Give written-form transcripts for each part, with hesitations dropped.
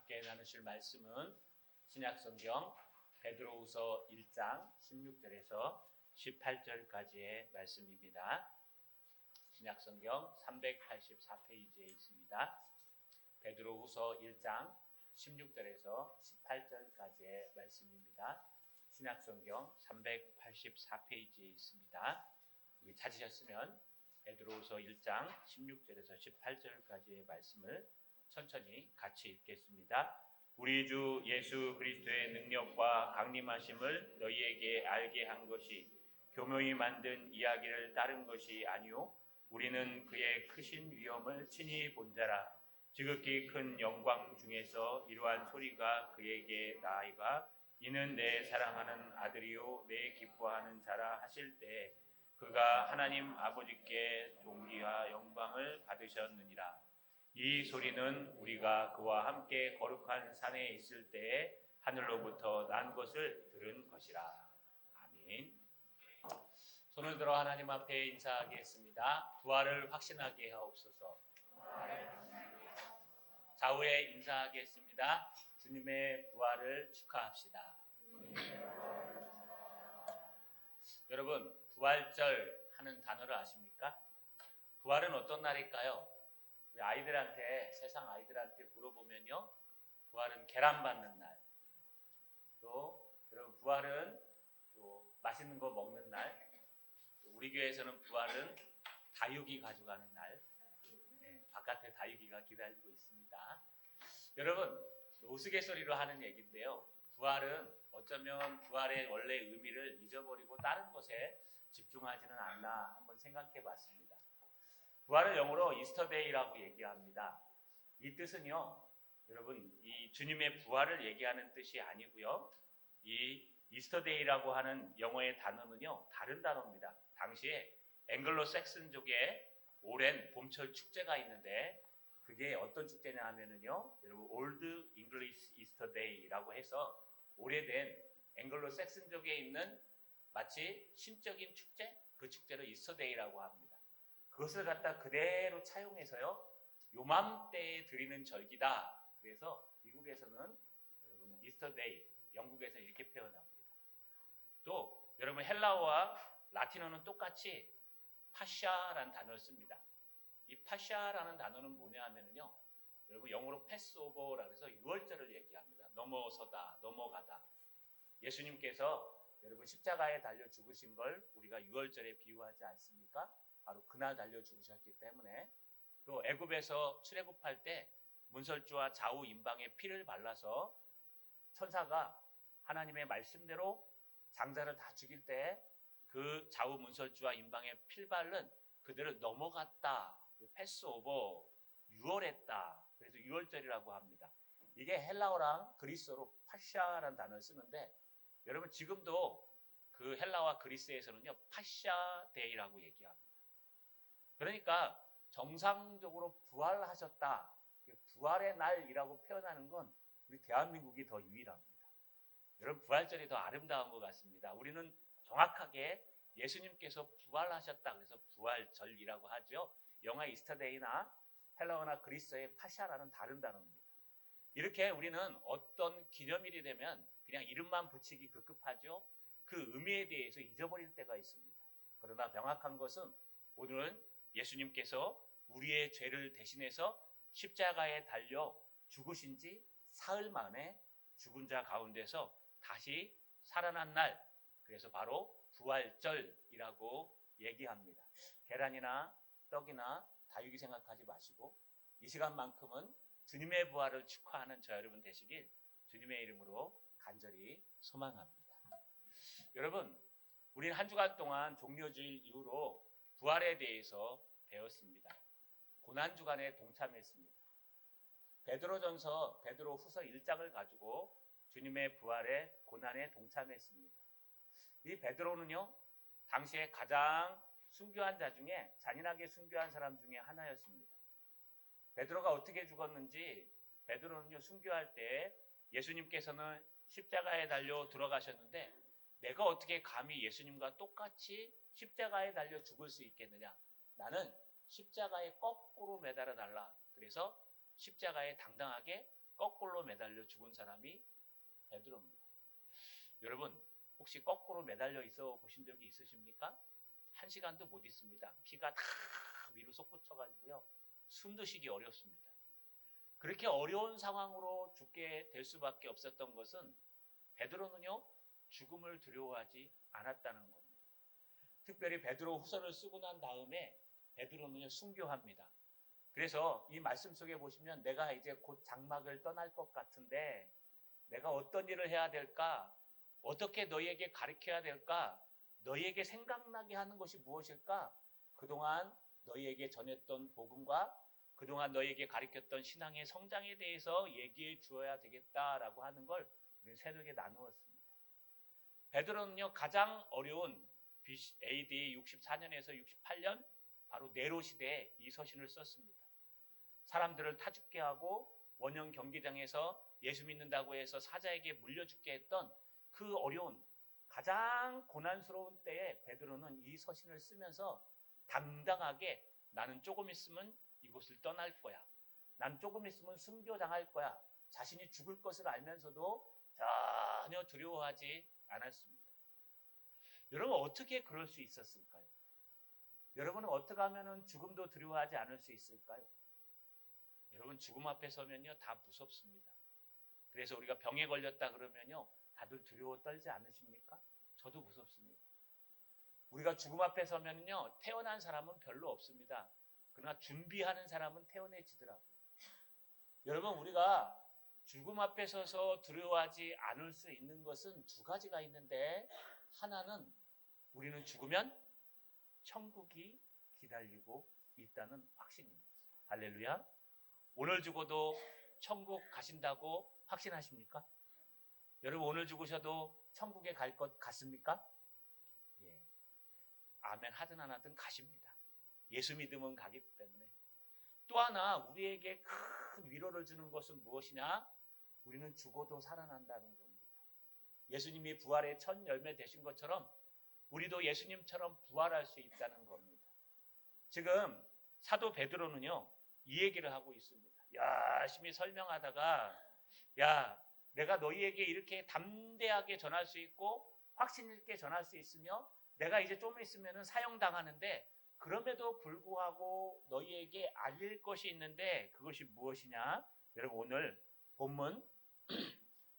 함께 나누실 말씀은 신약성경 베드로후서 1장 16절에서 18절까지의 말씀입니다. 신약성경 384페이지에 있습니다. 베드로후서 1장 16절에서 18절까지의 말씀입니다. 신약성경 384페이지에 있습니다. 우리 찾으셨으면 베드로후서 1장 16절에서 18절까지의 말씀을 천천히 같이 읽겠습니다. 우리 주 예수 그리스도의 능력과 강림하심을 너희에게 알게 한 것이 교묘히 만든 이야기를 따른 것이 아니요 우리는 그의 크신 위엄을 친히 본 자라. 지극히 큰 영광 중에서 이러한 소리가 그에게 나아가 이는 내 사랑하는 아들이요 내 기뻐하는 자라 하실 때 그가 하나님 아버지께 존귀와 영광을 받으셨느니라. 이 소리는 우리가 그와 함께 거룩한 산에 있을 때에 하늘로부터 난 것을 들은 것이라. 아멘. 손을 들어 하나님 앞에 인사하겠습니다. 부활을 확신하게 하옵소서. 좌우에 인사하겠습니다. 주님의 부활을 축하합시다. 여러분, 부활절 하는 단어를 아십니까? 부활은 어떤 날일까요? 우리 아이들한테, 세상 아이들한테 물어보면요, 부활은 계란 받는 날, 또 여러분 부활은 또 맛있는 거 먹는 날, 또 우리 교회에서는 부활은 다육이 가져가는 날, 바깥에 다육이가 기다리고 있습니다. 여러분, 우스갯소리로 하는 얘기인데요, 부활은 어쩌면 부활의 원래 의미를 잊어버리고 다른 것에 집중하지는 않나 한번 생각해 봤습니다. 부활을 영어로 이스터데이라고 얘기합니다. 이 뜻은요, 여러분, 이 주님의 부활을 얘기하는 뜻이 아니고요, 이 이스터데이라고 하는 영어의 단어는요, 다른 단어입니다. 당시에 앵글로 섹슨족의 오랜 봄철 축제가 있는데 그게 어떤 축제냐 하면은요, 여러분 올드 잉글리시 이스터 데이라고 해서 오래된 앵글로 섹슨족에 있는 마치 신적인 축제, 그 축제를 이스터 데이라고 합니다. 그것을 갖다 그대로 차용해서요, 요맘때에 드리는 절기다. 그래서 미국에서는 여러분 이스터 데이, 영국에서는 이렇게 표현합니다. 또 여러분 헬라어와 라틴어는 똑같이 파샤라는 단어를 씁니다. 이 파샤라는 단어는 뭐냐 하면은요, 여러분 영어로 패스오버라고 해서 유월절을 얘기합니다. 넘어서다, 넘어가다. 예수님께서 여러분 십자가에 달려 죽으신 걸 우리가 유월절에 비유하지 않습니까? 바로 그날 달려 죽으셨기 때문에. 또 애굽에서 출애굽할 때 문설주와 좌우 임방에 피를 발라서 천사가 하나님의 말씀대로 장자를 다 죽일 때 그 좌우 문설주와 임방에 피를 바른 그들을 넘어갔다. 패스오버, 유월했다. 그래서 유월절이라고 합니다. 이게 헬라어랑 그리스어로 파샤라는 단어를 쓰는데, 여러분 지금도 그 헬라와 그리스에서는요, 파샤데이라고 얘기합니다. 그러니까 정상적으로 부활하셨다, 부활의 날이라고 표현하는 건 우리 대한민국이 더 유일합니다. 여러분 부활절이 더 아름다운 것 같습니다. 우리는 정확하게 예수님께서 부활하셨다, 그래서 부활절이라고 하죠. 영화 이스터데이나 헬라어나 그리스어의 파샤라는 다른 단어입니다. 이렇게 우리는 어떤 기념일이 되면 그냥 이름만 붙이기 급급하죠. 그 의미에 대해서 잊어버릴 때가 있습니다. 그러나 명확한 것은 오늘은 예수님께서 우리의 죄를 대신해서 십자가에 달려 죽으신 지 사흘 만에 죽은 자 가운데서 다시 살아난 날, 그래서 바로 부활절이라고 얘기합니다. 계란이나 떡이나 다육이 생각하지 마시고 이 시간만큼은 주님의 부활을 축하하는 저 여러분 되시길 주님의 이름으로 간절히 소망합니다. 여러분, 우리는 한 주간 동안 종려주일 이후로 부활에 대해서 배웠습니다. 고난주간에 동참했습니다. 베드로전서, 베드로후서 1장을 가지고 주님의 부활에 고난에 동참했습니다. 이 베드로는요, 당시에 가장 순교한 자 중에, 잔인하게 순교한 사람 중에 하나였습니다. 베드로가 어떻게 죽었는지, 베드로는요, 순교할 때 예수님께서는 십자가에 달려 들어가셨는데 내가 어떻게 감히 예수님과 똑같이 십자가에 달려 죽을 수 있겠느냐? 나는 십자가에 거꾸로 매달아 달라. 그래서 십자가에 당당하게 거꾸로 매달려 죽은 사람이 베드로입니다. 여러분, 혹시 거꾸로 매달려 있어 보신 적이 있으십니까? 1시간도 못 있습니다. 피가 다 위로 솟구쳐가지고요. 숨도 쉬기 어렵습니다. 그렇게 어려운 상황으로 죽게 될 수밖에 없었던 것은 베드로는요, 죽음을 두려워하지 않았다는 겁니다. 특별히 베드로 후서를 쓰고 난 다음에 베드로는요, 순교합니다. 그래서 이 말씀 속에 보시면 내가 이제 곧 장막을 떠날 것 같은데 내가 어떤 일을 해야 될까? 어떻게 너희에게 가르쳐야 될까? 너희에게 생각나게 하는 것이 무엇일까? 그동안 너희에게 전했던 복음과 그동안 너희에게 가르쳤던 신앙의 성장에 대해서 얘기해 주어야 되겠다라고 하는 걸 우리 새벽에 나누었습니다. 베드로는요, 가장 어려운 AD 64년에서 68년 바로 네로 시대에 이 서신을 썼습니다. 사람들을 타죽게 하고 원형 경기장에서 예수 믿는다고 해서 사자에게 물려 죽게 했던 그 어려운 가장 고난스러운 때에 베드로는 이 서신을 쓰면서 당당하게 나는 조금 있으면 이곳을 떠날 거야. 난 조금 있으면 순교당할 거야. 자신이 죽을 것을 알면서도 전혀 두려워하지 않았습니다. 여러분, 어떻게 그럴 수 있었을까요? 여러분은 어떻게 하면 죽음도 두려워하지 않을 수 있을까요? 여러분, 죽음 앞에 서면요, 다 무섭습니다. 그래서 우리가 병에 걸렸다 그러면요, 다들 두려워 떨지 않으십니까? 저도 무섭습니다. 우리가 죽음 앞에 서면요, 태어난 사람은 별로 없습니다. 그러나 준비하는 사람은 태어나지더라고요. 여러분, 우리가 죽음 앞에 서서 두려워하지 않을 수 있는 것은 두 가지가 있는데, 하나는 우리는 죽으면 천국이 기다리고 있다는 확신입니다. 할렐루야. 오늘 죽어도 천국 가신다고 확신하십니까? 여러분, 오늘 죽으셔도 천국에 갈 것 같습니까? 예. 아멘 하든 안 하든 가십니다. 예수 믿으면 가기 때문에. 또 하나 우리에게 큰 위로를 주는 것은 무엇이냐? 우리는 죽어도 살아난다는 겁니다. 예수님이 부활의 첫 열매 되신 것처럼 우리도 예수님처럼 부활할 수 있다는 겁니다. 지금 사도 베드로는요, 이 얘기를 하고 있습니다. 열심히 설명하다가, 야, 내가 너희에게 이렇게 담대하게 전할 수 있고 확신 있게 전할 수 있으며 내가 이제 좀 있으면 사형당하는데 그럼에도 불구하고 너희에게 알릴 것이 있는데 그것이 무엇이냐? 여러분, 오늘 본문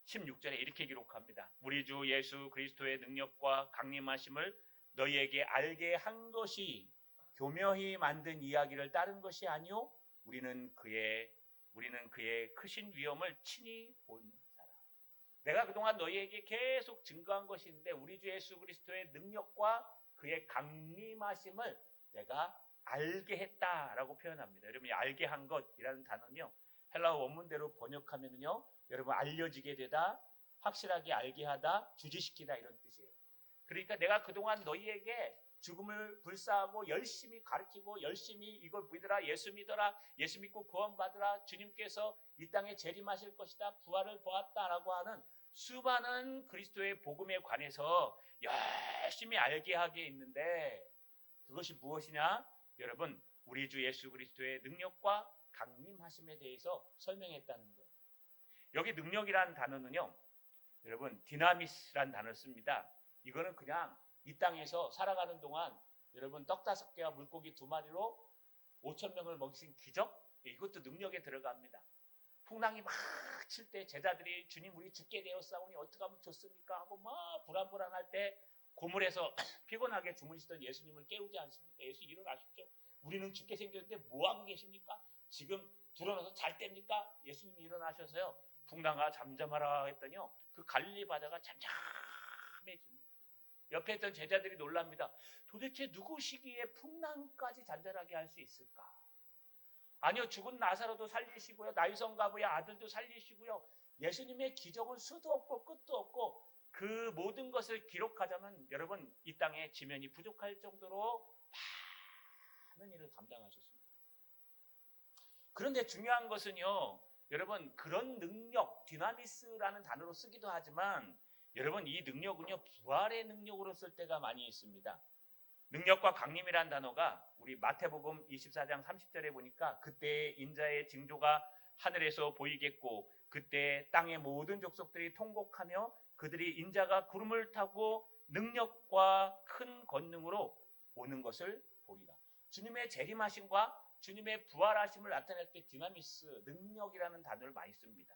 16절에 이렇게 기록합니다. 우리 주 예수 그리스도의 능력과 강림하심을 너희에게 알게 한 것이 교묘히 만든 이야기를 따른 것이 아니요 우리는 그의 크신 위엄을 친히 본 사람. 내가 그동안 너희에게 계속 증거한 것이 있는데 우리 주 예수 그리스도의 능력과 그의 강림하심을 내가 알게 했다라고 표현합니다. 여러분이 알게 한 것이라는 단어는요, 헬라어 원문대로 번역하면요, 여러분 알려지게 되다, 확실하게 알게 하다, 주지시키다 이런 뜻이에요. 그러니까 내가 그동안 너희에게 죽음을 불사하고 열심히 가르치고 열심히 이걸 믿어라, 예수 믿어라, 예수 믿고 구원받으라, 주님께서 이 땅에 재림하실 것이다, 부활을 보았다라고 하는 수많은 그리스도의 복음에 관해서 열심히 알게 하게 있는데 그것이 무엇이냐? 여러분, 우리 주 예수 그리스도의 능력과 강림하심에 대해서 설명했다는 거예요. 여기 능력이라는 단어는요, 여러분 디나미스라는 단어를 씁니다. 이거는 그냥 이 땅에서 살아가는 동안 여러분 떡 5개와 물고기 2마리로 5,000명을 먹이신 기적, 이것도 능력에 들어갑니다. 풍랑이 막 칠 때 제자들이 주님 우리 죽게 되었사오니 어떻게 하면 좋습니까? 하고 막 불안불안할 때 고물에서 피곤하게 주무시던 예수님을 깨우지 않습니까? 예수 일어나십시오. 우리는 죽게 생겼는데 뭐하고 계십니까? 지금 불어나서 잘 때입니까? 예수님이 일어나셔서요, 풍랑아 잠잠하라 했더니요, 그 갈릴리 바다가 잠잠해집니다. 옆에 있던 제자들이 놀랍니다. 도대체 누구시기에 풍랑까지 잔잔하게 할 수 있을까? 아니요, 죽은 나사로도 살리시고요, 나유성 가부의 아들도 살리시고요, 예수님의 기적은 수도 없고 끝도 없고 그 모든 것을 기록하자면 여러분 이 땅에 지면이 부족할 정도로 많은 일을 감당하셨습니다. 그런데 중요한 것은요, 여러분 그런 능력, 디나미스라는 단어로 쓰기도 하지만 여러분 이 능력은요 부활의 능력으로 쓸 때가 많이 있습니다. 능력과 강림이라는 단어가 우리 마태복음 24장 30절에 보니까 그때의 인자의 징조가 하늘에서 보이겠고 그때 땅의 모든 족속들이 통곡하며 그들이 인자가 구름을 타고 능력과 큰 권능으로 오는 것을 보리라. 주님의 재림하심과 주님의 부활하심을 나타낼 때 디나미스, 능력이라는 단어를 많이 씁니다.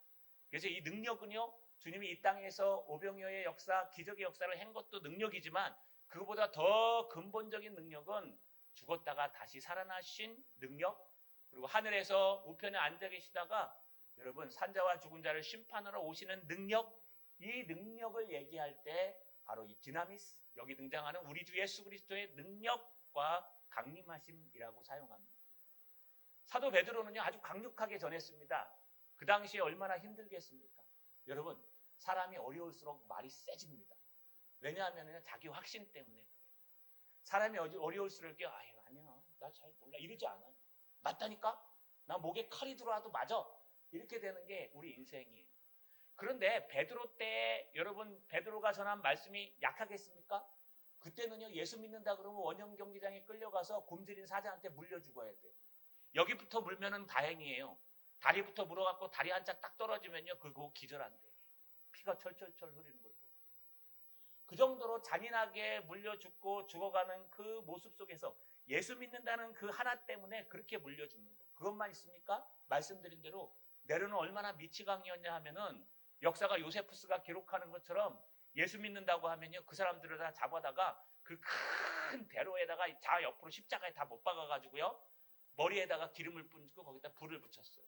그래서 이 능력은요, 주님이 이 땅에서 오병이어의 역사, 기적의 역사를 한 것도 능력이지만 그보다 더 근본적인 능력은 죽었다가 다시 살아나신 능력, 그리고 하늘에서 우편에 앉아 계시다가 여러분 산자와 죽은 자를 심판하러 오시는 능력, 이 능력을 얘기할 때 바로 이 디나미스, 여기 등장하는 우리 주 예수 그리스도의 능력과 강림하심이라고 사용합니다. 사도 베드로는요 아주 강력하게 전했습니다. 그 당시에 얼마나 힘들겠습니까? 여러분, 사람이 어려울수록 말이 세집니다. 왜냐하면 자기 확신 때문에 그래요. 사람이 어려울수록 아유 아니야 나 잘 몰라 이러지 않아요. 맞다니까? 나 목에 칼이 들어와도 맞아. 이렇게 되는 게 우리 인생이에요. 그런데 베드로 때 여러분 베드로가 전한 말씀이 약하겠습니까? 그때는요 예수 믿는다 그러면 원형 경기장에 끌려가서 굶주린 사자한테 물려 죽어야 돼요. 여기부터 물면은 다행이에요. 다리부터 물어갖고 다리 한 짝 딱 떨어지면요 그거 기절한대요. 피가 철철철 흐르는 걸 보고. 그 정도로 잔인하게 물려 죽고 죽어가는 그 모습 속에서 예수 믿는다는 그 하나 때문에 그렇게 물려 죽는 거. 그것만 있습니까? 말씀드린 대로 네로는 얼마나 미치광이었냐 하면은 역사가 요세푸스가 기록하는 것처럼 예수 믿는다고 하면요 그 사람들을 다 잡아다가 그 큰 배로에다가 자 옆으로 십자가에 다 못 박아가지고요 머리에다가 기름을 뿌리고 거기다 불을 붙였어요.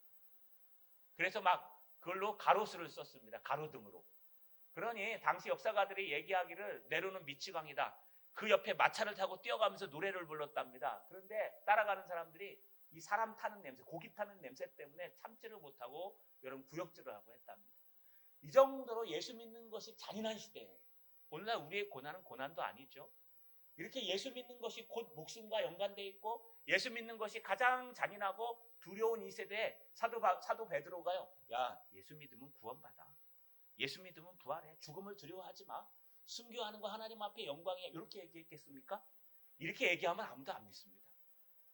그래서 막 그걸로 가로수를 썼습니다. 가로등으로. 그러니 당시 역사가들이 얘기하기를 네로는 미치광이다. 그 옆에 마차를 타고 뛰어가면서 노래를 불렀답니다. 그런데 따라가는 사람들이 이 사람 타는 냄새, 고기 타는 냄새 때문에 참지를 못하고 여러분 구역질을 하고 했답니다. 이 정도로 예수 믿는 것이 잔인한 시대예요. 오늘날 우리의 고난은 고난도 아니죠. 이렇게 예수 믿는 것이 곧 목숨과 연관되어 있고 예수 믿는 것이 가장 잔인하고 두려운 이 세대에 사도 베드로가요. 야, 예수 믿으면 구원받아. 예수 믿으면 부활해. 죽음을 두려워하지 마. 순교하는 거 하나님 앞에 영광이야. 이렇게 얘기했겠습니까? 이렇게 얘기하면 아무도 안 믿습니다.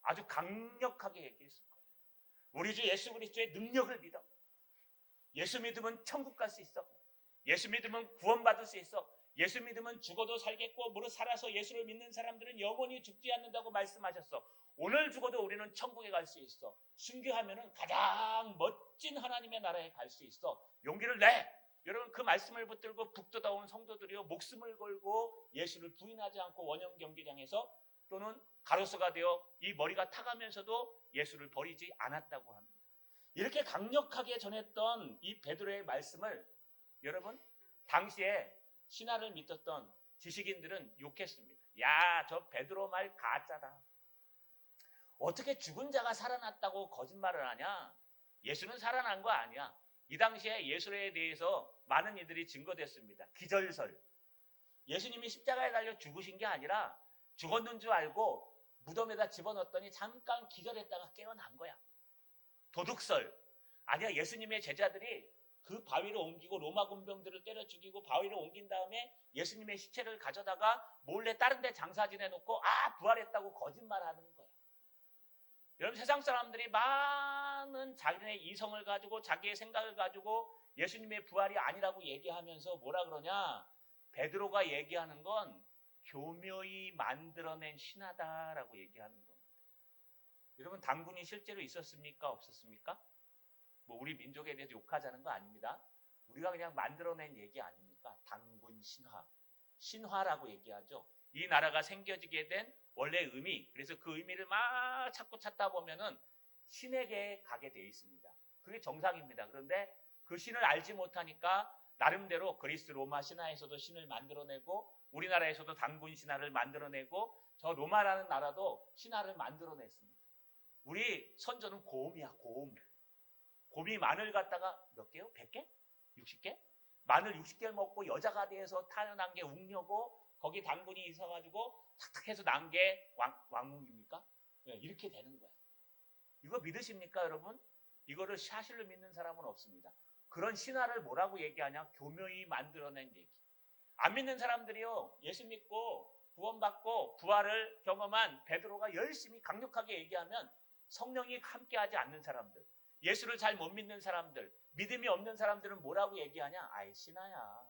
아주 강력하게 얘기했을 거예요. 우리 주 예수 그리스도의 능력을 믿어. 예수 믿으면 천국 갈 수 있어. 예수 믿으면 구원받을 수 있어. 예수 믿으면 죽어도 살겠고 무릇 살아서 예수를 믿는 사람들은 영원히 죽지 않는다고 말씀하셨어. 오늘 죽어도 우리는 천국에 갈 수 있어. 순교하면 가장 멋진 하나님의 나라에 갈 수 있어. 용기를 내. 여러분 그 말씀을 붙들고 북돋아온 성도들이요 목숨을 걸고 예수를 부인하지 않고 원형 경기장에서 또는 가로수가 되어 이 머리가 타가면서도 예수를 버리지 않았다고 합니다. 이렇게 강력하게 전했던 이 베드로의 말씀을 여러분 당시에 신화를 믿었던 지식인들은 욕했습니다. 야, 저 베드로 말 가짜다. 어떻게 죽은 자가 살아났다고 거짓말을 하냐? 예수는 살아난 거 아니야. 이 당시에 예수에 대해서 많은 이들이 증거됐습니다. 기절설. 예수님이 십자가에 달려 죽으신 게 아니라 죽었는 줄 알고 무덤에다 집어넣었더니 잠깐 기절했다가 깨어난 거야. 도둑설. 아니야, 예수님의 제자들이 그 바위로 옮기고 로마 군병들을 때려 죽이고 바위로 옮긴 다음에 예수님의 시체를 가져다가 몰래 다른 데 장사 지내놓고 부활했다고 거짓말하는 거야. 여러분 세상 사람들이 많은 자기네 이성을 가지고 자기의 생각을 가지고 예수님의 부활이 아니라고 얘기하면서 뭐라 그러냐? 베드로가 얘기하는 건 교묘히 만들어낸 신화다라고 얘기하는 겁니다. 여러분 당군이 실제로 있었습니까? 없었습니까? 뭐 우리 민족에 대해서 욕하자는 거 아닙니다. 우리가 그냥 만들어낸 얘기 아닙니까? 당군 신화. 신화라고 얘기하죠. 이 나라가 생겨지게 된 원래 의미, 그래서 그 의미를 막 찾고 찾다 보면은 신에게 가게 돼 있습니다. 그게 정상입니다. 그런데 그 신을 알지 못하니까 나름대로 그리스 로마 신화에서도 신을 만들어내고 우리나라에서도 당군 신화를 만들어내고 저 로마라는 나라도 신화를 만들어냈습니다. 우리 선조는 고음이야, 고음. 곰이 마늘 갖다가 몇 개요? 100개? 60개? 마늘 60개를 먹고 여자가 돼서 타연한 게 웅녀고 거기 당군이 있어가지고 탁탁 해서 난 게 왕궁입니까? 네, 이렇게 되는 거야. 이거 믿으십니까 여러분? 이거를 사실로 믿는 사람은 없습니다. 그런 신화를 뭐라고 얘기하냐? 교묘히 만들어낸 얘기. 안 믿는 사람들이요 예수 믿고 구원받고 부활을 경험한 베드로가 열심히 강력하게 얘기하면 성령이 함께하지 않는 사람들, 예수를 잘 못 믿는 사람들, 믿음이 없는 사람들은 뭐라고 얘기하냐? 아이, 신하야.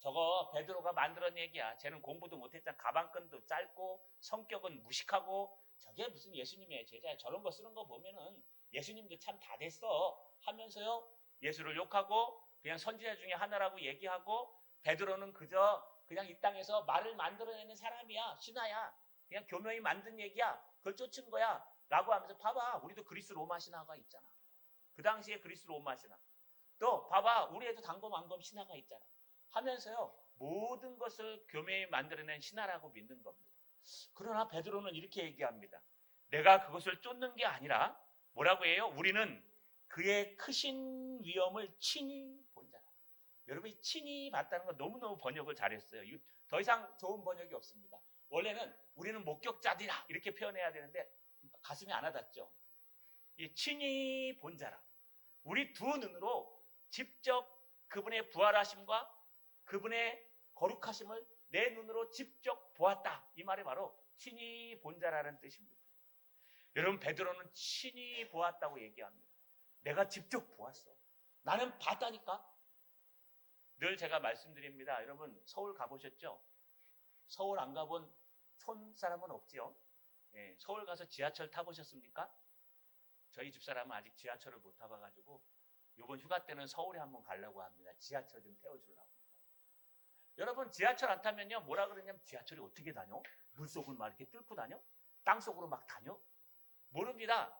저거 베드로가 만들어낸 얘기야. 쟤는 공부도 못했잖아. 가방끈도 짧고 성격은 무식하고 저게 무슨 예수님의 제자야. 저런 거 쓰는 거 보면은 예수님도 참 다 됐어 하면서요, 예수를 욕하고 그냥 선지자 중에 하나라고 얘기하고, 베드로는 그저 그냥 이 땅에서 말을 만들어내는 사람이야. 신하야. 그냥 교묘히 만든 얘기야. 그걸 쫓은 거야 라고 하면서, 봐봐, 우리도 그리스 로마 신화가 있잖아. 그 당시에 그리스 로마 신화. 또 봐봐, 우리에도 단검 신화가 있잖아 하면서요, 모든 것을 교묘히 만들어낸 신하라고 믿는 겁니다. 그러나 베드로는 이렇게 얘기합니다. 내가 그것을 쫓는 게 아니라 뭐라고 해요? 우리는 그의 크신 위엄을 친히 본 자라. 여러분이 친히 봤다는 건 너무너무 번역을 잘했어요. 더 이상 좋은 번역이 없습니다. 원래는 우리는 목격자들이라 이렇게 표현해야 되는데 가슴이 안 와닿죠. 이 친히 본 자라. 우리 두 눈으로 직접 그분의 부활하심과 그분의 거룩하심을 내 눈으로 직접 보았다. 이 말이 바로 친히 본 자라는 뜻입니다. 여러분, 베드로는 친히 보았다고 얘기합니다. 내가 직접 보았어. 나는 봤다니까. 늘 제가 말씀드립니다. 여러분, 서울 가보셨죠? 서울 안 가본 촌 사람은 없지요? 예, 서울 가서 지하철 타보셨습니까? 저희 집사람은 아직 지하철을 못 타봐가지고 이번 휴가 때는 서울에 한번 가려고 합니다. 지하철 좀 태워주려고. 여러분, 지하철 안 타면요, 뭐라 그러냐면, 지하철이 어떻게 다녀? 물속을 막 이렇게 뚫고 다녀? 땅속으로 막 다녀? 모릅니다.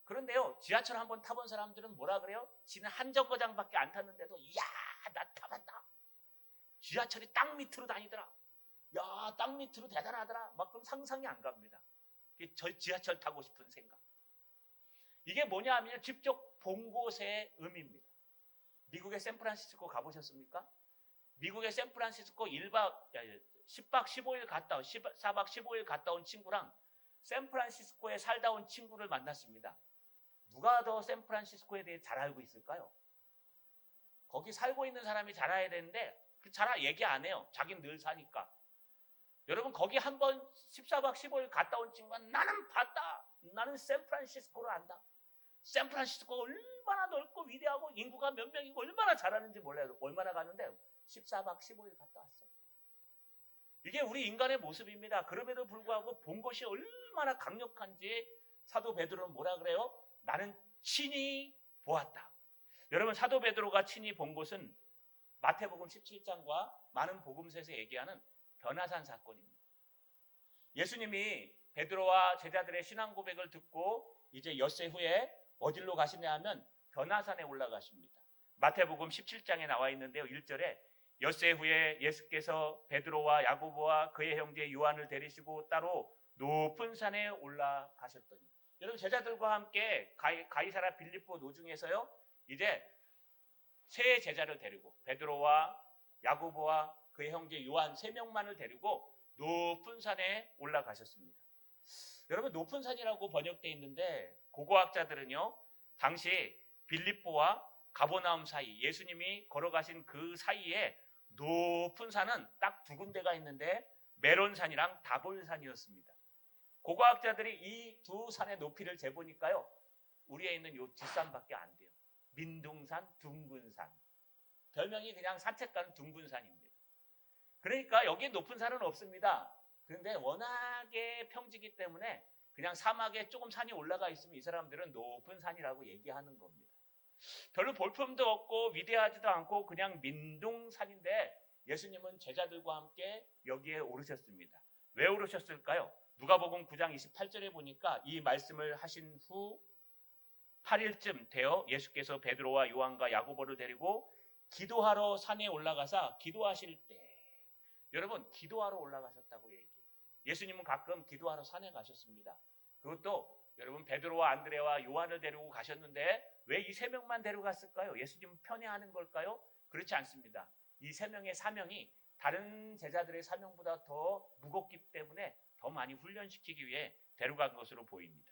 그런데요, 지하철 한번 타본 사람들은 뭐라 그래요? 지는 한 정거장밖에 안 탔는데도, 이야, 나 타봤다. 지하철이 땅 밑으로 다니더라. 야, 땅 밑으로 대단하더라. 막 그럼 상상이 안 갑니다. 저 지하철 타고 싶은 생각. 이게 뭐냐 하면 직접 본 곳의 의미입니다. 미국의 샌프란시스코 가보셨습니까? 미국의 샌프란시스코 10박 15일 갔다 온, 4박 15일 갔다 온 친구랑 샌프란시스코에 살다 온 친구를 만났습니다. 누가 더 샌프란시스코에 대해 잘 알고 있을까요? 거기 살고 있는 사람이 잘 알아야 되는데 잘 얘기 안 해요. 자기는 늘 사니까. 여러분, 거기 한번 14박 15일 갔다 온 친구가, 나는 봤다. 나는 샌프란시스코를 안다. 샌프란시스코가 얼마나 넓고 위대하고 인구가 몇 명이고 얼마나 잘하는지 몰라요. 얼마나 갔는데 14박 15일 갔다 왔어. 이게 우리 인간의 모습입니다. 그럼에도 불구하고 본 것이 얼마나 강력한지 사도 베드로는 뭐라 그래요? 나는 친히 보았다. 여러분, 사도 베드로가 친히 본 것은 마태복음 17장과 많은 복음서에서 얘기하는 변화산 사건입니다. 예수님이 베드로와 제자들의 신앙 고백을 듣고 이제 엿새 후에 어디로 가시냐 하면 변화산에 올라가십니다. 마태복음 17장에 나와 있는데요, 1절에 엿새 후에 예수께서 베드로와 야고보와 그의 형제 요한을 데리시고 따로 높은 산에 올라가셨더니, 여러분, 제자들과 함께 가이사랴 빌립보 노중에서요, 이제 세 제자를 데리고 베드로와 야고보와 그의 형제 요한 3명만을 데리고 높은 산에 올라가셨습니다. 여러분, 높은 산이라고 번역되어 있는데 고고학자들은요, 당시 빌립보와 가버나움 사이, 예수님이 걸어가신 그 사이에 높은 산은 딱 두 군데가 있는데 메론산이랑 다볼산이었습니다. 고고학자들이 이 두 산의 높이를 재보니까요, 우리에 있는 요 뒷산밖에 안 돼요. 민둥산, 둥근산. 별명이 그냥 산책 가는 둥근산입니다. 그러니까 여기에 높은 산은 없습니다. 그런데 워낙에 평지기 때문에 그냥 사막에 조금 산이 올라가 있으면 이 사람들은 높은 산이라고 얘기하는 겁니다. 별로 볼품도 없고 위대하지도 않고 그냥 민둥산인데 예수님은 제자들과 함께 여기에 오르셨습니다. 왜 오르셨을까요? 누가복음 9장 28절에 보니까 이 말씀을 하신 후 8일쯤 되어 예수께서 베드로와 요한과 야고보를 데리고 기도하러 산에 올라가사 기도하실 때, 여러분, 기도하러 올라가셨다고 얘기해요. 예수님은 가끔 기도하러 산에 가셨습니다. 그것도 여러분, 베드로와 안드레와 요한을 데리고 가셨는데 왜 이 3명만 데려갔을까요? 예수님은 편애하는 걸까요? 그렇지 않습니다. 이 3명의 사명이 다른 제자들의 사명보다 더 무겁기 때문에 더 많이 훈련시키기 위해 데려간 것으로 보입니다.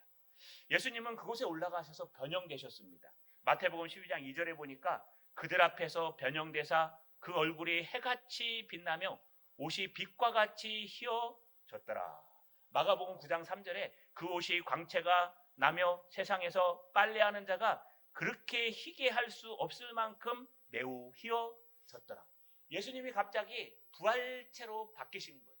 예수님은 그곳에 올라가셔서 변형되셨습니다. 마태복음 12장 2절에 보니까 그들 앞에서 변형되사 그 얼굴이 해같이 빛나며 옷이 빛과 같이 휘어졌더라. 마가복음 9장 3절에 그 옷이 광채가 나며 세상에서 빨래하는 자가 그렇게 희게 할 수 없을 만큼 매우 희어졌더라. 예수님이 갑자기 부활체로 바뀌신 거예요.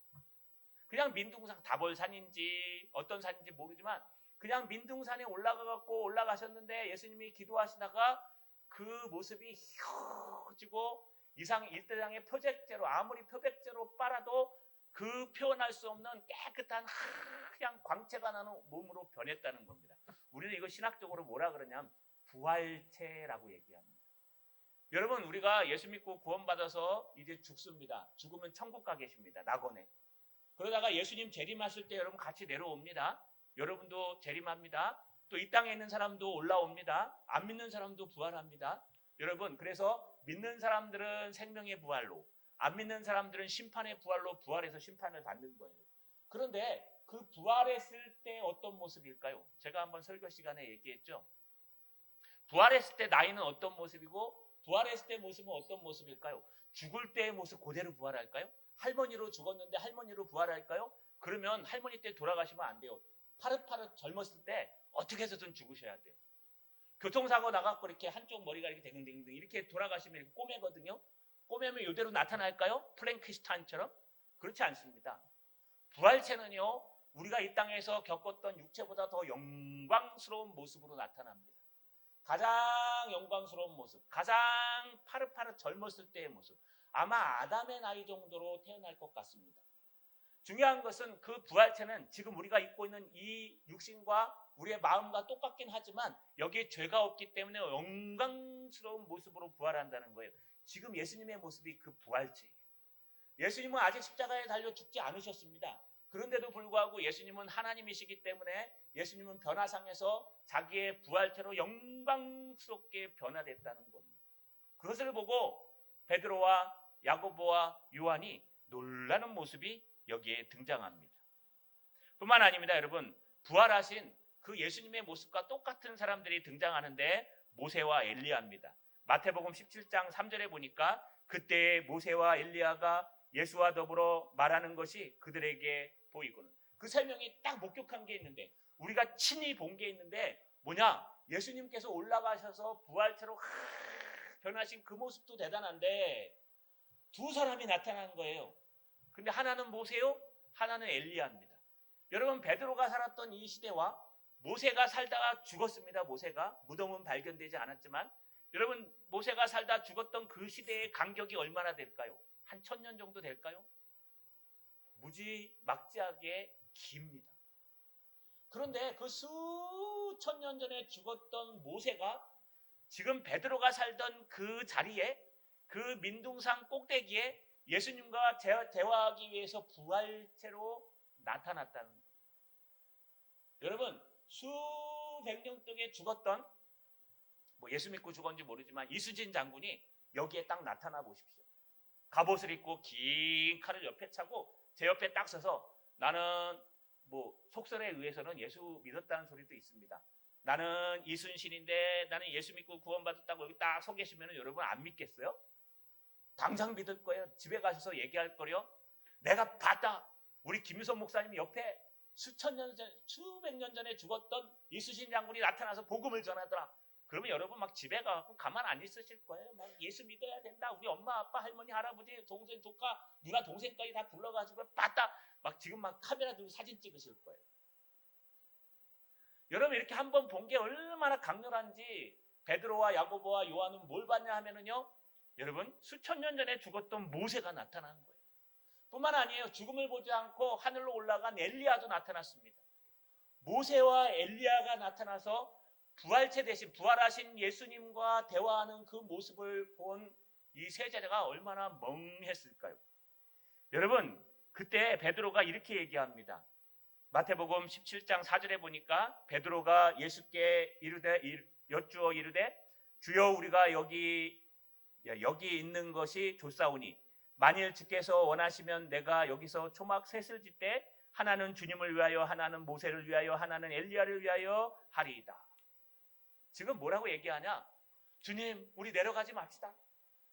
그냥 민둥산 다볼산인지 어떤 산인지 모르지만 그냥 민둥산에 올라가셨는데 예수님이 기도하시다가 그 모습이 희어지고 일대장의 표백제로 아무리 표백제로 빨아도 그 표현할 수 없는 깨끗한 하얀 광채가 나는 몸으로 변했다는 겁니다. 우리는 이거 신학적으로 뭐라 그러냐면 부활체라고 얘기합니다. 여러분, 우리가 예수 믿고 구원받아서 이제 죽습니다. 죽으면 천국 가 계십니다. 낙원에. 그러다가 예수님 재림하실 때 여러분 같이 내려옵니다. 여러분도 재림합니다. 또 이 땅에 있는 사람도 올라옵니다. 안 믿는 사람도 부활합니다. 여러분, 그래서 믿는 사람들은 생명의 부활로, 안 믿는 사람들은 심판의 부활로 부활해서 심판을 받는 거예요. 그런데 그 부활했을 때 어떤 모습일까요? 제가 한번 설교 시간에 얘기했죠. 부활했을 때 나이는 어떤 모습이고 부활했을 때 모습은 어떤 모습일까요? 죽을 때의 모습 그대로 부활할까요? 할머니로 죽었는데 할머니로 부활할까요? 그러면 할머니 때 돌아가시면 안 돼요. 파릇파릇 젊었을 때 어떻게 해서든 죽으셔야 돼요. 교통사고 나갖고 이렇게 한쪽 머리가 이렇게 댕댕댕 이렇게 돌아가시면 이렇게 꼬매거든요. 꼬매면 이대로 나타날까요? 프랭크슈타인처럼? 그렇지 않습니다. 부활체는요, 우리가 이 땅에서 겪었던 육체보다 더 영광스러운 모습으로 나타납니다. 가장 영광스러운 모습, 가장 파릇파릇 젊었을 때의 모습, 아마 아담의 나이 정도로 태어날 것 같습니다. 중요한 것은 그 부활체는 지금 우리가 입고 있는 이 육신과 우리의 마음과 똑같긴 하지만 여기에 죄가 없기 때문에 영광스러운 모습으로 부활한다는 거예요. 지금 예수님의 모습이 그 부활체예요. 예수님은 아직 십자가에 달려 죽지 않으셨습니다. 그런데도 불구하고 예수님은 하나님이시기 때문에 예수님은 변화상에서 자기의 부활체로 영광스럽게 변화됐다는 겁니다. 그것을 보고 베드로와 야고보와 요한이 놀라는 모습이 여기에 등장합니다. 뿐만 아닙니다. 여러분, 부활하신 그 예수님의 모습과 똑같은 사람들이 등장하는데 모세와 엘리야입니다. 마태복음 17장 3절에 보니까 그때 모세와 엘리야가 예수와 더불어 말하는 것이 그들에게 보이고는, 그 세 명이 딱 목격한 게 있는데, 우리가 친히 본 게 있는데 뭐냐? 예수님께서 올라가셔서 부활체로 변하신 그 모습도 대단한데 두 사람이 나타난 거예요. 근데 하나는 모세요, 하나는 엘리야입니다. 여러분, 베드로가 살았던 이 시대와 모세가 살다가 죽었습니다. 모세가 무덤은 발견되지 않았지만 여러분, 모세가 살다 죽었던 그 시대의 간격이 얼마나 될까요? 한 1000년 정도 될까요? 무지막지하게 깁니다. 그런데 그 수천 년 전에 죽었던 모세가 지금 베드로가 살던 그 자리에, 그 민둥산 꼭대기에 예수님과 대화하기 위해서 부활체로 나타났다는 거예요. 여러분, 수백 년 동안 죽었던, 예수 믿고 죽었는지 모르지만 이수진 장군이 여기에 딱 나타나 보십시오. 갑옷을 입고 긴 칼을 옆에 차고 제 옆에 딱 서서, 나는 속설에 의해서는 예수 믿었다는 소리도 있습니다. 나는 이순신인데 나는 예수 믿고 구원받았다고 여기 딱 서 계시면 여러분 안 믿겠어요? 당장 믿을 거예요. 집에 가셔서 얘기할 거요. 내가 봤다. 우리 김유선 목사님 옆에 수백 년 전에 죽었던 이수신 장군이 나타나서 복음을 전하더라. 그러면 여러분 막 집에 가서 가만 안 있으실 거예요. 막 예수 믿어야 된다. 우리 엄마, 아빠, 할머니, 할아버지, 동생, 조카, 누나, 동생까지 다 불러가지고 봤다. 막 지금 막 카메라 들고 사진 찍으실 거예요. 여러분, 이렇게 한번 본 게 얼마나 강렬한지 베드로와 야고보와 요한은 뭘 봤냐 하면은요, 여러분, 수천 년 전에 죽었던 모세가 나타난 거예요. 뿐만 아니에요. 죽음을 보지 않고 하늘로 올라간 엘리야도 나타났습니다. 모세와 엘리야가 나타나서 부활체 대신 부활하신 예수님과 대화하는 그 모습을 본 이 세 제자가 얼마나 멍했을까요? 여러분, 그때 베드로가 이렇게 얘기합니다. 마태복음 17장 4절에 보니까 베드로가 예수께 여쭈어 이르되 주여, 우리가 여기 있는 것이 좋사오니 만일 주께서 원하시면 내가 여기서 초막 셋을 짓되 하나는 주님을 위하여, 하나는 모세를 위하여, 하나는 엘리야를 위하여 하리이다. 지금 뭐라고 얘기하냐? 주님, 우리 내려가지 맙시다.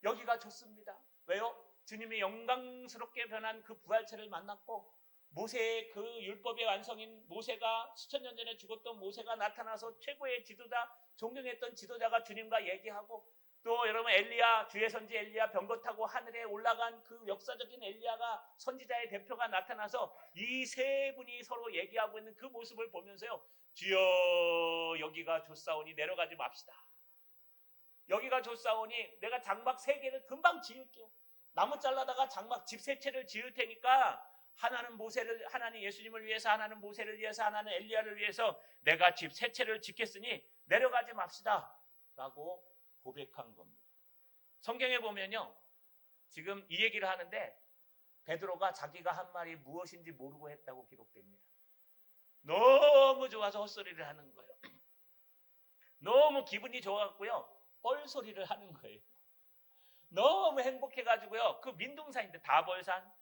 여기가 좋습니다. 왜요? 주님이 영광스럽게 변한 그 부활체를 만났고 모세의 그 율법의 완성인 모세가 수천 년 전에 죽었던 모세가 나타나서 최고의 지도자, 존경했던 지도자가 주님과 얘기하고, 또 여러분 엘리야, 주의 선지 엘리야 병거 타고 하늘에 올라간 그 역사적인 엘리야가 선지자의 대표가 나타나서 이 세 분이 서로 얘기하고 있는 그 모습을 보면서요, 주여 여기가 좋사오니 내려가지 맙시다. 여기가 좋사오니 내가 장막 3개를 금방 지을게요. 나무 잘라다가 장막 집 3채를 지을 테니까 하나는 모세를, 하나는 예수님을 위해서, 하나는 모세를 위해서, 하나는 엘리야를 위해서 내가 집 3채를 짓겠으니 내려가지 맙시다 라고 고백한 겁니다. 성경에 보면요, 지금 이 얘기를 하는데 베드로가 자기가 한 말이 무엇인지 모르고 했다고 기록됩니다. 너무 좋아서 헛소리를 하는 거예요. 너무 기분이 좋았고요, 뻘소리를 하는 거예요. 너무 행복해가지고요, 그 민둥산인데 다벌산,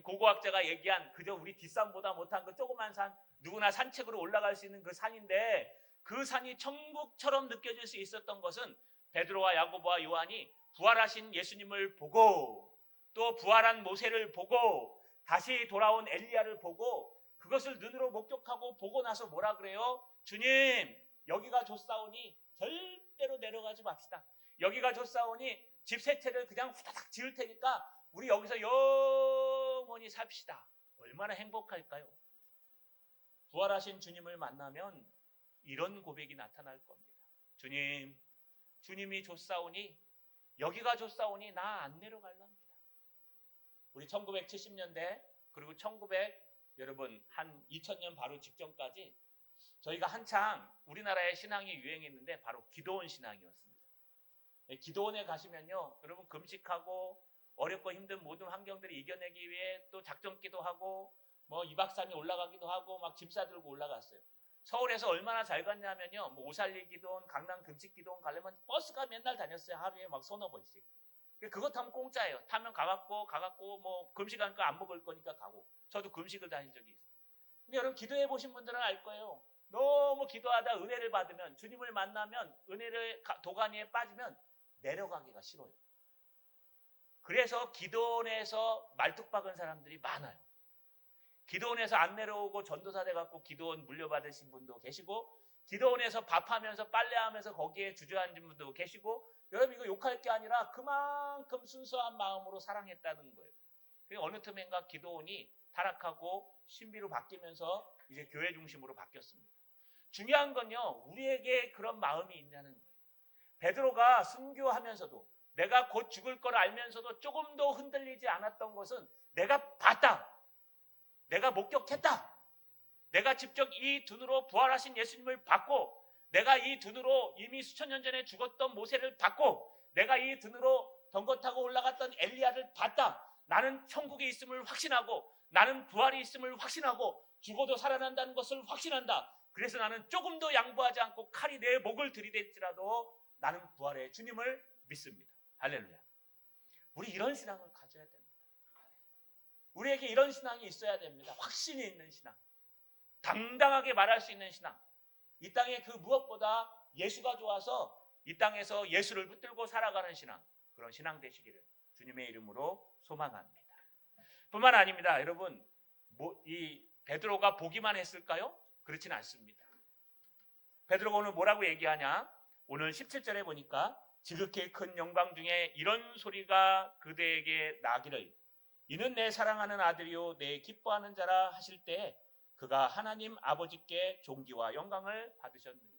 고고학자가 얘기한 그저 우리 뒷산보다 못한 그 조그만 산, 누구나 산책으로 올라갈 수 있는 그 산인데, 그 산이 천국처럼 느껴질 수 있었던 것은 베드로와 야고보와 요한이 부활하신 예수님을 보고, 또 부활한 모세를 보고, 다시 돌아온 엘리야를 보고, 그것을 눈으로 목격하고 보고 나서 뭐라 그래요? 주님 여기가 좋사오니 절대로 내려가지 맙시다. 여기가 좋사오니 집 3채를 그냥 후다닥 지을 테니까 우리 여기서 영원히 삽시다. 얼마나 행복할까요? 부활하신 주님을 만나면 이런 고백이 나타날 겁니다. 주님, 주님이 좋사오니, 여기가 좋사오니 나 안 내려갈랍니다. 우리 1970년대 그리고 여러분 한 2000년 바로 직전까지 저희가 한창 우리나라의 신앙이 유행했는데 바로 기도원 신앙이었습니다. 기도원에 가시면요, 여러분 금식하고 어렵고 힘든 모든 환경들을 이겨내기 위해 또 작전기도 하고 뭐 2박 3일 올라가기도 하고 막 짐 싸들고 올라갔어요. 서울에서 얼마나 잘 갔냐면요, 뭐 오살리 기도원, 강남 금식 기도원 가려면 버스가 맨날 다녔어요. 하루에 막 3-4번씩. 그거 타면 공짜예요. 타면 가갖고 뭐 금식하니까 안 먹을 거니까 가고. 저도 금식을 다닌 적이 있어요. 근데 여러분 기도해 보신 분들은 알 거예요. 너무 기도하다 은혜를 받으면, 주님을 만나면, 은혜를 도가니에 빠지면 내려가기가 싫어요. 그래서 기도원에서 말뚝 박은 사람들이 많아요. 기도원에서 안 내려오고 전도사 돼갖고 기도원 물려받으신 분도 계시고, 기도원에서 밥하면서 빨래하면서 거기에 주저앉은 분도 계시고, 여러분 이거 욕할 게 아니라 그만큼 순수한 마음으로 사랑했다는 거예요. 어느 틈엔가 기도원이 타락하고 신비로 바뀌면서 이제 교회 중심으로 바뀌었습니다. 중요한 건요, 우리에게 그런 마음이 있냐는 거예요. 베드로가 순교하면서도, 내가 곧 죽을 걸 알면서도 조금도 흔들리지 않았던 것은 내가 봤다, 내가 목격했다, 내가 직접 이 눈으로 부활하신 예수님을 봤고, 내가 이 눈으로 이미 수천 년 전에 죽었던 모세를 봤고, 내가 이 눈으로 병거 타고 올라갔던 엘리야를 봤다. 나는 천국에 있음을 확신하고, 나는 부활이 있음을 확신하고, 죽어도 살아난다는 것을 확신한다. 그래서 나는 조금도 양보하지 않고 칼이 내 목을 들이댈지라도 나는 부활의 주님을 믿습니다. 할렐루야. 우리 이런 신앙을 가져야 됩니다. 우리에게 이런 신앙이 있어야 됩니다. 확신이 있는 신앙, 당당하게 말할 수 있는 신앙. 이 땅에 그 무엇보다 예수가 좋아서 이 땅에서 예수를 붙들고 살아가는 신앙, 그런 신앙 되시기를 주님의 이름으로 소망합니다. 뿐만 아닙니다. 여러분, 이 베드로가 보기만 했을까요? 그렇진 않습니다. 베드로가 오늘 뭐라고 얘기하냐? 오늘 17절에 보니까 지극히 큰 영광 중에 이런 소리가 그대에게 나기를, 이는 내 사랑하는 아들이요 내 기뻐하는 자라 하실 때 그가 하나님 아버지께 존귀와 영광을 받으셨느니라.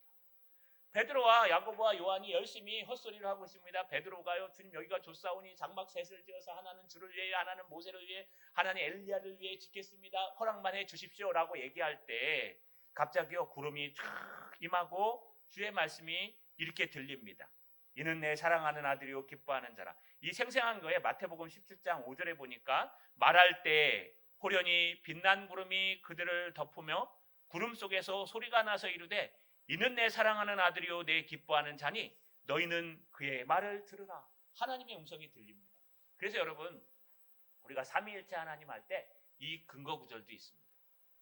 베드로와 야고보와 요한이 열심히 헛소리를 하고 있습니다. 베드로가요, 주님 여기가 좋사오니 장막 셋을 지어서 하나는 주를 위해, 하나는 모세를 위해, 하나는 엘리야를 위해 짓겠습니다. 허락만 해 주십시오라고 얘기할 때 갑자기요 구름이 쫙 임하고 주의 말씀이 이렇게 들립니다. 이는 내 사랑하는 아들이요 기뻐하는 자라. 이 생생한 거에 마태복음 17장 5절에 보니까 말할 때 호련히 빛난 구름이 그들을 덮으며 구름 속에서 소리가 나서 이르되 이는 내 사랑하는 아들이요 내 기뻐하는 자니 너희는 그의 말을 들으라. 하나님의 음성이 들립니다. 그래서 여러분, 우리가 삼위일체 하나님 할 때 이 근거 구절도 있습니다.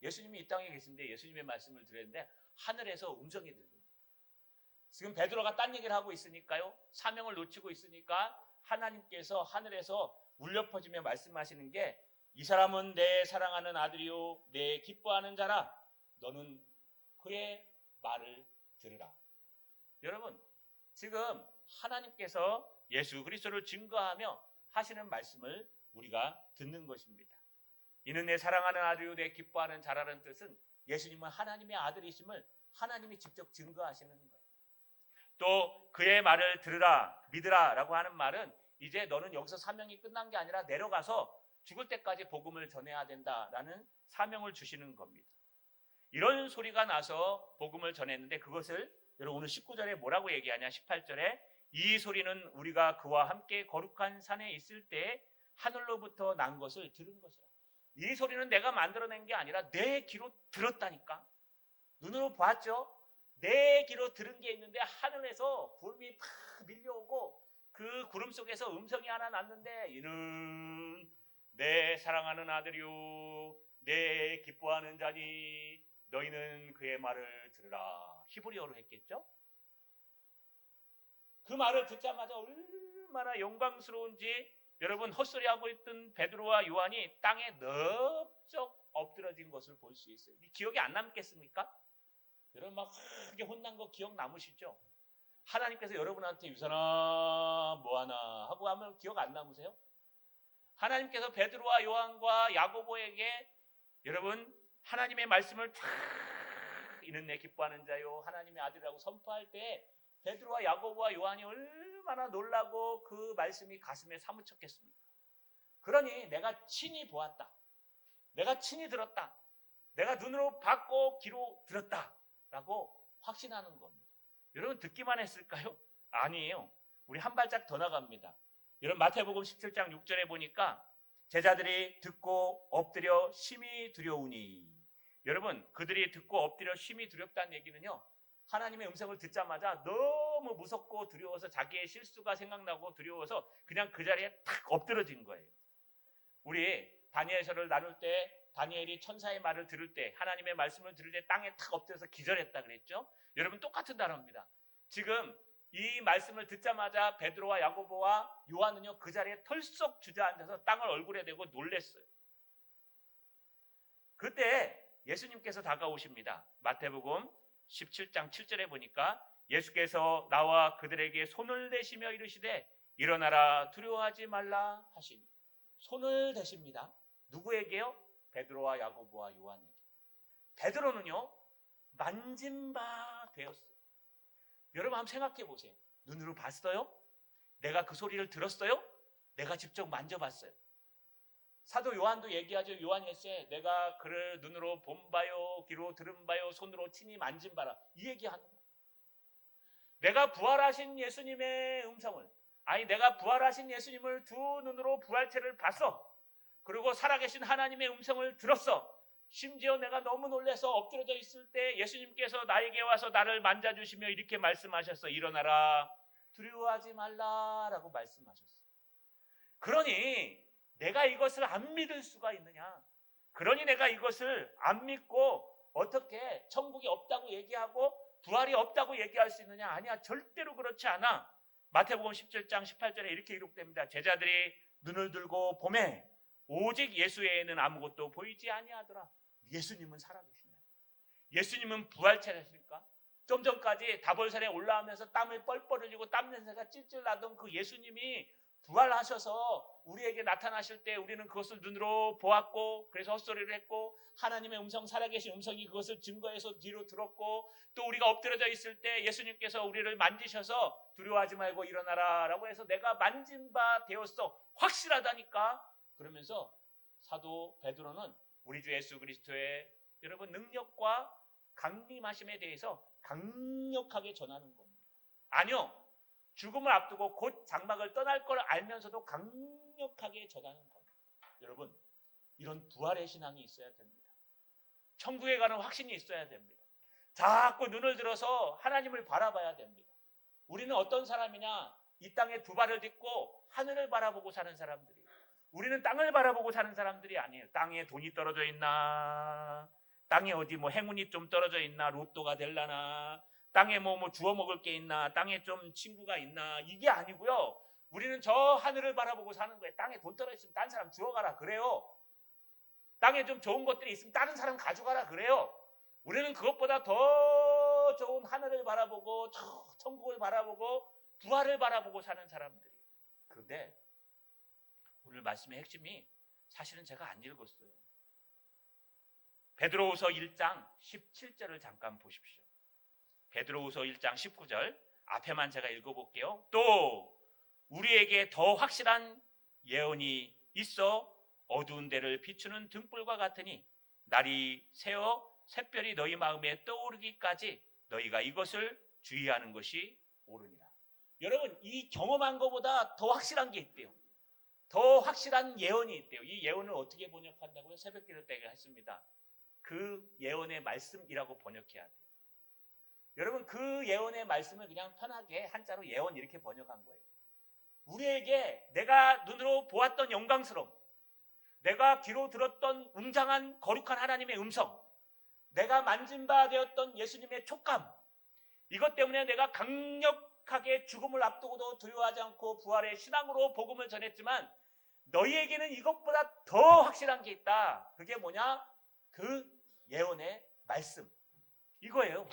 예수님이 이 땅에 계신데 예수님의 말씀을 들었는데 하늘에서 음성이 들립니다. 지금 베드로가 딴 얘기를 하고 있으니까요, 사명을 놓치고 있으니까 하나님께서 하늘에서 울려 퍼지며 말씀하시는 게 이 사람은 내 사랑하는 아들이요 내 기뻐하는 자라. 너는 그의 말을 들으라. 여러분, 지금 하나님께서 예수 그리스도를 증거하며 하시는 말씀을 우리가 듣는 것입니다. 이는 내 사랑하는 아들이요 내 기뻐하는 자라는 뜻은 예수님은 하나님의 아들이심을 하나님이 직접 증거하시는 거예요. 또 그의 말을 들으라, 믿으라 라고 하는 말은 이제 너는 여기서 사명이 끝난 게 아니라 내려가서 죽을 때까지 복음을 전해야 된다라는 사명을 주시는 겁니다. 이런 소리가 나서 복음을 전했는데 그것을 여러분 오늘 19절에 뭐라고 얘기하냐? 18절에 이 소리는 우리가 그와 함께 거룩한 산에 있을 때 하늘로부터 난 것을 들은 것이라. 이 소리는 내가 만들어낸 게 아니라 내 귀로 들었다니까. 눈으로 봤죠? 내 귀로 들은 게 있는데 하늘에서 구름이 팍 밀려오고 그 구름 속에서 음성이 하나 났는데 이는 내 사랑하는 아들이요 내 기뻐하는 자니 너희는 그의 말을 들으라. 히브리어로 했겠죠? 그 말을 듣자마자 얼마나 영광스러운지 여러분 헛소리하고 있던 베드로와 요한이 땅에 넓적 엎드러진 것을 볼 수 있어요. 기억이 안 남겠습니까? 여러분 막 크게 혼난 거 기억 남으시죠? 하나님께서 여러분한테 유선아 뭐하나 하고 하면 기억 안 남으세요? 하나님께서 베드로와 요한과 야고보에게 여러분 하나님의 말씀을 탁 이는 내 기뻐하는 자요 하나님의 아들이라고 선포할 때 베드로와 야고보와 요한이 얼마나 놀라고 그 말씀이 가슴에 사무쳤겠습니까? 그러니 내가 친히 보았다. 내가 친히 들었다. 내가 눈으로 봤고 귀로 들었다. 라고 확신하는 겁니다. 여러분 듣기만 했을까요? 아니에요. 우리 한 발짝 더 나갑니다. 여러분 마태복음 17장 6절에 보니까 제자들이 듣고 엎드려 심히 두려우니 여러분 그들이 듣고 엎드려 심히 두렵다는 얘기는요. 하나님의 음성을 듣자마자 너무 무섭고 두려워서 자기의 실수가 생각나고 두려워서 그냥 그 자리에 탁 엎드러진 거예요. 우리 다니엘서를 나눌 때 다니엘이 천사의 말을 들을 때 하나님의 말씀을 들을 때 땅에 탁 엎드려서 기절했다 그랬죠. 여러분 똑같은 단어입니다. 지금 이 말씀을 듣자마자 베드로와 야고보와 요한은요 그 자리에 털썩 주저앉아서 땅을 얼굴에 대고 놀랬어요. 그때 예수님께서 다가오십니다. 마태복음 17장 7절에 보니까 예수께서 나와 그들에게 손을 대시며 이르시되 일어나라 두려워하지 말라 하시니 손을 대십니다. 누구에게요? 베드로와 야고보와 요한에게. 베드로는요 만진 바 되었어요. 여러분 한번 생각해 보세요. 눈으로 봤어요? 내가 그 소리를 들었어요? 내가 직접 만져봤어요. 사도 요한도 얘기하죠. 요한일서에 내가 그를 눈으로 본 바요 귀로 들은 바요 손으로 친히 만진 바라. 이 얘기하는 거예요. 내가 부활하신 예수님의 음성을 내가 부활하신 예수님을 두 눈으로 부활체를 봤어. 그리고 살아계신 하나님의 음성을 들었어. 심지어 내가 너무 놀라서 엎드려져 있을 때 예수님께서 나에게 와서 나를 만져주시며 이렇게 말씀하셨어. 일어나라 두려워하지 말라라고 말씀하셨어. 그러니 내가 이것을 안 믿을 수가 있느냐? 그러니 내가 이것을 안 믿고 어떻게 천국이 없다고 얘기하고 부활이 없다고 얘기할 수 있느냐? 아니야, 절대로 그렇지 않아. 마태복음 17장 18절에 이렇게 기록됩니다. 제자들이 눈을 들고 보매 오직 예수 외에는 아무것도 보이지 아니하더라. 예수님은 살아계시냐? 예수님은 부활체라실까? 좀 전까지 다볼산에 올라오면서 땀을 뻘뻘 흘리고 땀 냄새가 찔찔 나던 그 예수님이 부활하셔서 우리에게 나타나실 때 우리는 그것을 눈으로 보았고 그래서 헛소리를 했고 하나님의 음성 살아계신 음성이 그것을 증거해서 뒤로 들었고 또 우리가 엎드려져 있을 때 예수님께서 우리를 만지셔서 두려워하지 말고 일어나라 라고 해서 내가 만진 바 되었어. 확실하다니까. 그러면서 사도 베드로는 우리 주 예수 그리스도의 여러분 능력과 강림하심에 대해서 강력하게 전하는 겁니다. 아니요. 죽음을 앞두고 곧 장막을 떠날 걸 알면서도 강력하게 전하는 겁니다. 여러분, 이런 부활의 신앙이 있어야 됩니다. 천국에 가는 확신이 있어야 됩니다. 자꾸 눈을 들어서 하나님을 바라봐야 됩니다. 우리는 어떤 사람이냐? 이 땅에 두 발을 딛고 하늘을 바라보고 사는 사람들이에요. 우리는 땅을 바라보고 사는 사람들이 아니에요. 땅에 돈이 떨어져 있나? 땅에 어디 행운이 좀 떨어져 있나? 로또가 될라나? 땅에 뭐 주워 먹을 게 있나? 땅에 좀 친구가 있나? 이게 아니고요. 우리는 저 하늘을 바라보고 사는 거예요. 땅에 돈 떨어져 있으면 딴 사람 주워가라 그래요. 땅에 좀 좋은 것들이 있으면 다른 사람 가져가라 그래요. 우리는 그것보다 더 좋은 하늘을 바라보고 천국을 바라보고 부활을 바라보고 사는 사람들이. 그런데 오늘 말씀의 핵심이 사실은 제가 안 읽었어요. 베드로후서 1장 17절을 잠깐 보십시오. 베드로후서 1장 19절 앞에만 제가 읽어볼게요. 또 우리에게 더 확실한 예언이 있어 어두운 데를 비추는 등불과 같으니 날이 새어 샛별이 너희 마음에 떠오르기까지 너희가 이것을 주의하는 것이 옳으니라. 여러분, 이 경험한 것보다 더 확실한 게 있대요. 더 확실한 예언이 있대요. 이 예언을 어떻게 번역한다고요? 새벽기도 때가 했습니다. 그 예언의 말씀이라고 번역해야 돼요. 여러분, 그 예언의 말씀을 그냥 편하게 한자로 예언 이렇게 번역한 거예요. 우리에게 내가 눈으로 보았던 영광스러움, 내가 귀로 들었던 웅장한 거룩한 하나님의 음성, 내가 만진 바 되었던 예수님의 촉감, 이것 때문에 내가 강력하게 죽음을 앞두고도 두려워하지 않고 부활의 신앙으로 복음을 전했지만 너희에게는 이것보다 더 확실한 게 있다. 그게 뭐냐? 그 예언의 말씀, 이거예요.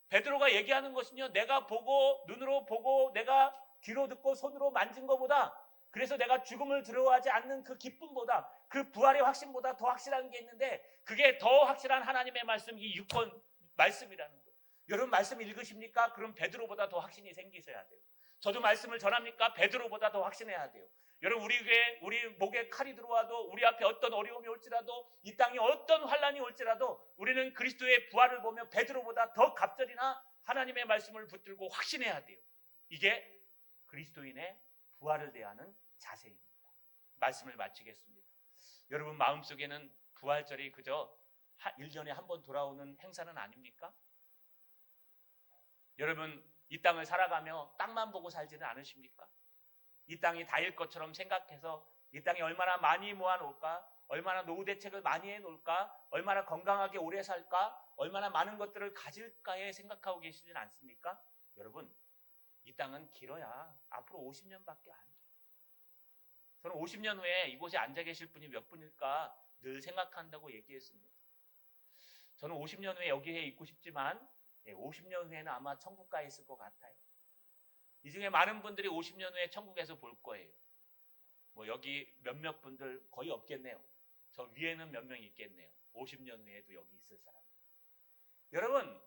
베드로가 얘기하는 것은요, 내가 보고 눈으로 보고 내가 귀로 듣고 손으로 만진 것보다, 그래서 내가 죽음을 두려워하지 않는 그 기쁨보다, 그 부활의 확신보다 더 확실한 게 있는데, 그게 더 확실한 하나님의 말씀, 이 6권 말씀이라는 거예요. 여러분 말씀 읽으십니까? 그럼 베드로보다 더 확신이 생기셔야 돼요. 저도 말씀을 전합니까? 베드로보다 더 확신해야 돼요. 여러분, 우리 교회, 우리 목에 칼이 들어와도, 우리 앞에 어떤 어려움이 올지라도, 이 땅에 어떤 환란이 올지라도 우리는 그리스도의 부활을 보며 베드로보다 더 갑절이나 하나님의 말씀을 붙들고 확신해야 돼요. 이게 그리스도인의 부활을 대하는 자세입니다. 말씀을 마치겠습니다. 여러분 마음속에는 부활절이 그저 1년에 한 번 돌아오는 행사는 아닙니까? 여러분 이 땅을 살아가며 땅만 보고 살지는 않으십니까? 이 땅이 다일 것처럼 생각해서 이 땅에 얼마나 많이 모아놓을까? 얼마나 노후 대책을 많이 해놓을까? 얼마나 건강하게 오래 살까? 얼마나 많은 것들을 가질까에 생각하고 계시진 않습니까? 여러분 이 땅은 길어야 앞으로 50년밖에 안 돼요. 저는 50년 후에 이곳에 앉아 계실 분이 몇 분일까 늘 생각한다고 얘기했습니다. 저는 50년 후에 여기에 있고 싶지만 50년 후에는 아마 천국 가 있을 것 같아요. 이 중에 많은 분들이 50년 후에 천국에서 볼 거예요. 뭐 여기 몇몇 분들 거의 없겠네요. 저 위에는 몇 명 있겠네요. 50년 후에도 여기 있을 사람. 여러분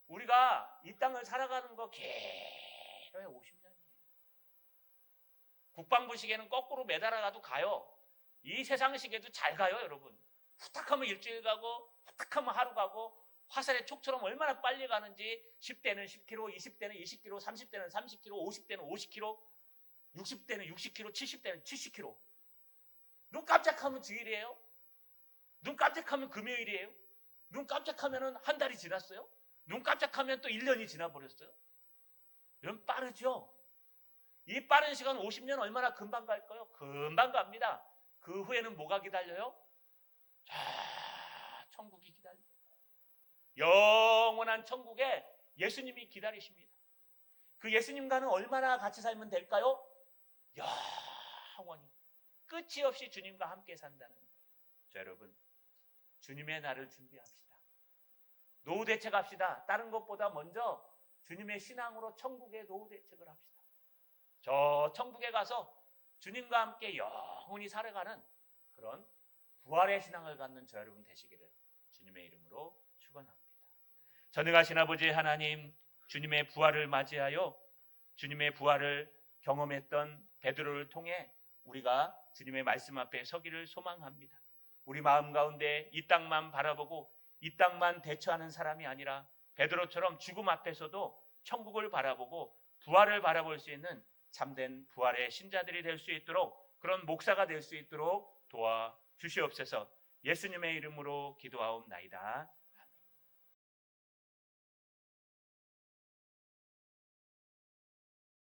우리가 이 땅을 살아가는 거 길어야 50년이에요. 국방부 시계는 거꾸로 매달아가도 가요. 이 세상 시계도 잘 가요. 여러분 후딱하면 일주일 가고 후딱하면 하루 가고 화살의 촉처럼 얼마나 빨리 가는지 10대는 10km, 20대는 20km, 30대는 30km, 50대는 50km, 60대는 60km, 70대는 70km. 눈 깜짝하면 주일이에요. 눈 깜짝하면 금요일이에요. 눈 깜짝하면 한 달이 지났어요. 눈 깜짝하면 또 1년이 지나버렸어요. 이런 빠르죠? 이 빠른 시간 50년 얼마나 금방 갈까요? 금방 갑니다. 그 후에는 뭐가 기다려요? 자, 천국이 기다려요. 영원한 천국에 예수님이 기다리십니다. 그 예수님과는 얼마나 같이 살면 될까요? 영원히 끝이 없이 주님과 함께 산다는 거예요. 자, 여러분 주님의 날을 준비합시다. 노후 대책합시다. 다른 것보다 먼저 주님의 신앙으로 천국의 노후 대책을 합시다. 저 천국에 가서 주님과 함께 영원히 살아가는 그런 부활의 신앙을 갖는 저 여러분 되시기를 주님의 이름으로 축원합니다. 전능하신 아버지 하나님, 주님의 부활을 맞이하여 주님의 부활을 경험했던 베드로를 통해 우리가 주님의 말씀 앞에 서기를 소망합니다. 우리 마음 가운데 이 땅만 바라보고 이 땅만 대처하는 사람이 아니라 베드로처럼 죽음 앞에서도 천국을 바라보고 부활을 바라볼 수 있는 참된 부활의 신자들이 될 수 있도록, 그런 목사가 될 수 있도록 도와주시옵소서. 예수님의 이름으로 기도하옵나이다.